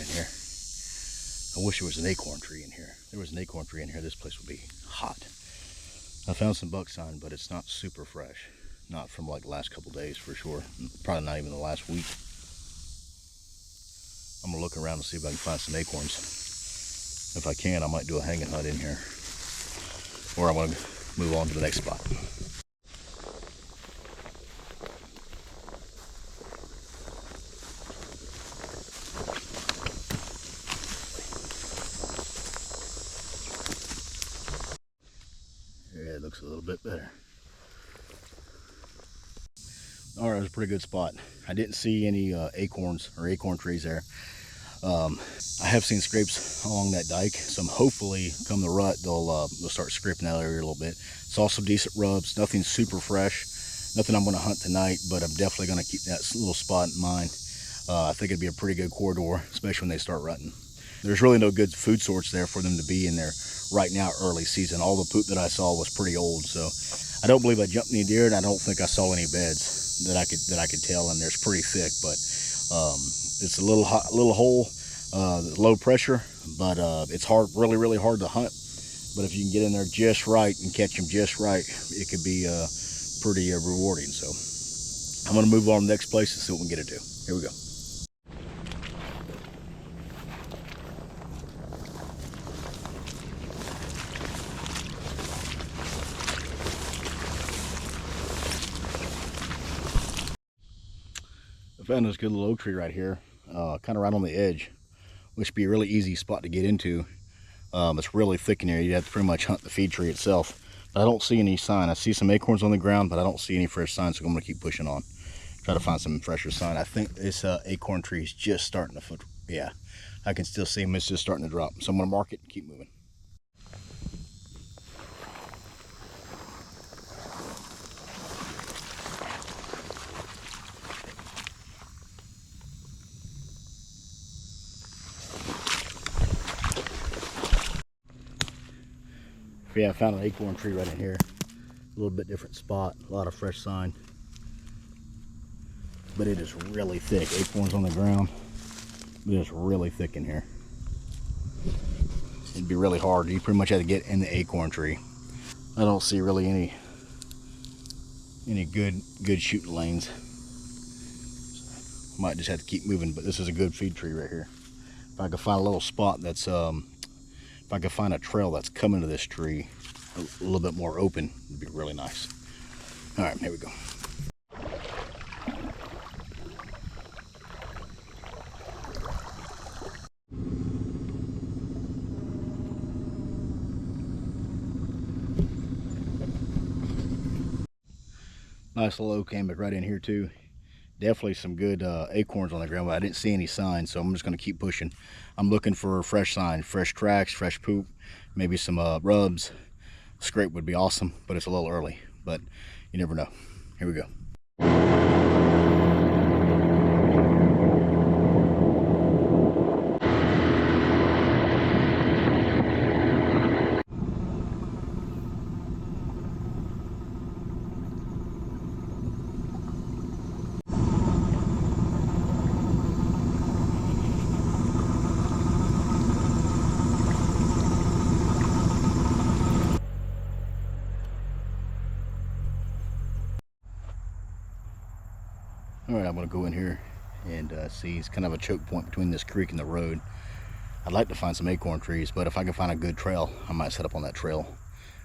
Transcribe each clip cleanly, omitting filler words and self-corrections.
in here. I wish there was an acorn tree in here. If there was an acorn tree in here, this place would be hot. I found some buck sign, but it's not super fresh. Not from like the last couple days for sure. Probably not even the last week. I'm gonna look around and see if I can find some acorns. If I can, I might do a hanging hut in here. Or I'm gonna move on to the next spot. Yeah, it looks a little bit better. All right, it was a pretty good spot. I didn't see any acorns or acorn trees there. I have seen scrapes along that dike, so hopefully come the rut they'll start scraping that area a little bit. Saw some decent rubs, nothing super fresh, nothing I'm going to hunt tonight, but I'm definitely going to keep that little spot in mind. I think it'd be a pretty good corridor, especially when they start rutting. There's really no good food source there for them to be in there right now, early season. All the poop that I saw was pretty old, so I don't believe I jumped any deer, and I don't think I saw any beds that I could tell. And there's pretty thick, but it's a little hole, low pressure, but it's hard, really hard to hunt. But if you can get in there just right and catch them just right, it could be pretty rewarding. So I'm gonna move on to the next place and see what we can get into. Here we go. I found this good little oak tree right here, kind of right on the edge, which would be a really easy spot to get into. It's really thick in here. You'd have to pretty much hunt the feed tree itself. But I don't see any sign. I see some acorns on the ground, but I don't see any fresh signs, so I'm going to keep pushing on. Try to find some fresher sign. I think this acorn tree is just starting to, yeah, I can still see them. It's just starting to drop. So I'm going to mark it and keep moving. Yeah, I found an acorn tree right in here. A little bit different spot, a lot of fresh sign. But it is really thick. Acorns on the ground, but it's really thick in here. It'd be really hard. You pretty much have to get in the acorn tree. I don't see really any good shooting lanes. Might just have to keep moving, but this is a good feed tree right here. If I could find a little spot that's if I could find a trail that's coming to this tree a little bit more open, it'd be really nice. All right, here we go. Nice little oak hammock right in here too. Definitely some good acorns on the ground, but I didn't see any signs, so I'm just going to keep pushing. I'm looking for fresh sign, fresh tracks, fresh poop, maybe some rubs. Scrape would be awesome, but it's a little early, but you never know. Here we go. All right, I'm gonna go in here and see. It's kind of a choke point between this creek and the road. I'd like to find some acorn trees, but if I can find a good trail, I might set up on that trail.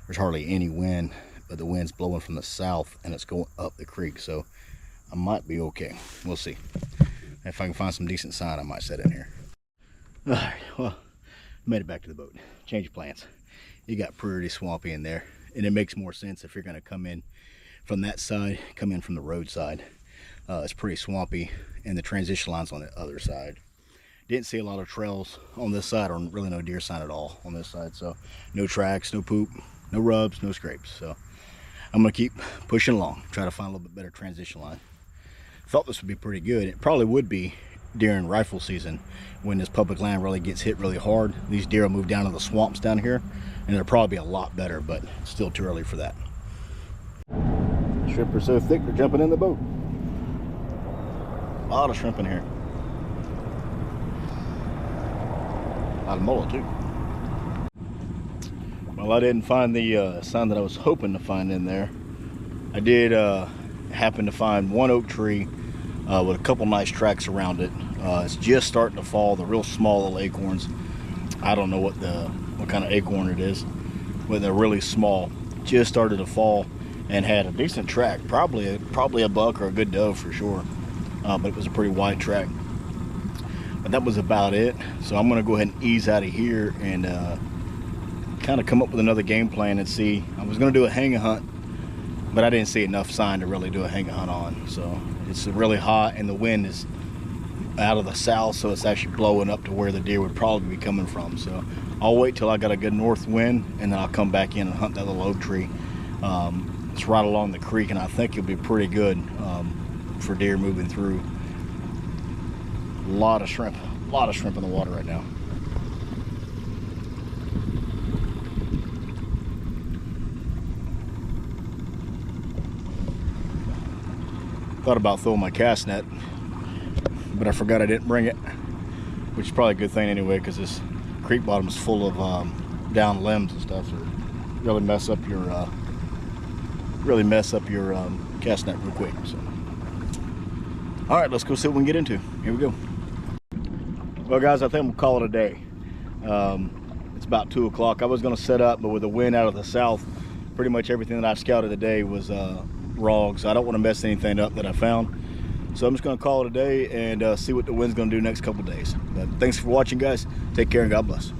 There's hardly any wind, but the wind's blowing from the south and it's going up the creek, so I might be okay. We'll see. If I can find some decent sign, I might set in here. All right, well, made it back to the boat. Change of plans. It got pretty swampy in there, and it makes more sense if you're gonna come in from that side, come in from the road side. It's pretty swampy, and the transition line's on the other side. Didn't see a lot of trails on this side, or really no deer sign at all on this side. So no tracks, no poop, no rubs, no scrapes. So I'm gonna keep pushing along, try to find a little bit better transition line. Thought this would be pretty good. It probably would be during rifle season when this public land really gets hit really hard. These deer will move down to the swamps down here, and it'll probably be a lot better, but it's still too early for that. Shrimp are so thick they're jumping in the boat. A lot of shrimp in here. lot of mullet too. Well, I didn't find the sign that I was hoping to find in there. I did happen to find one oak tree with a couple nice tracks around it. It's just starting to fall, the real small little acorns. I don't know what kind of acorn it is, but they're really small. Just started to fall and had a decent track, probably a buck or a good doe for sure, but it was a pretty wide track. But that was about it. So I'm gonna go ahead and ease out of here and kind of come up with another game plan and see. I was gonna do a hang hunt, but I didn't see enough sign to really do a hang hunt on. So it's really hot and the wind is out of the south, so it's actually blowing up to where the deer would probably be coming from. So I'll wait till I got a good north wind and then I'll come back in and hunt that little oak tree. It's right along the creek and I think it'll be pretty good for deer moving through. A lot of shrimp in the water right now. Thought about throwing my cast net, but I forgot I didn't bring it, which is probably a good thing anyway, because this creek bottom is full of down limbs and stuff, so really mess up your cast net real quick. So, all right, let's go see what we can get into. Here we go. Well, guys, I think we'll call it a day. It's about 2 o'clock. I was going to set up, but with the wind out of the south, pretty much everything that I scouted today was wrong, so I don't want to mess anything up that I found. So I'm just going to call it a day and see what the wind's going to do next couple days. But thanks for watching, guys. Take care and God bless.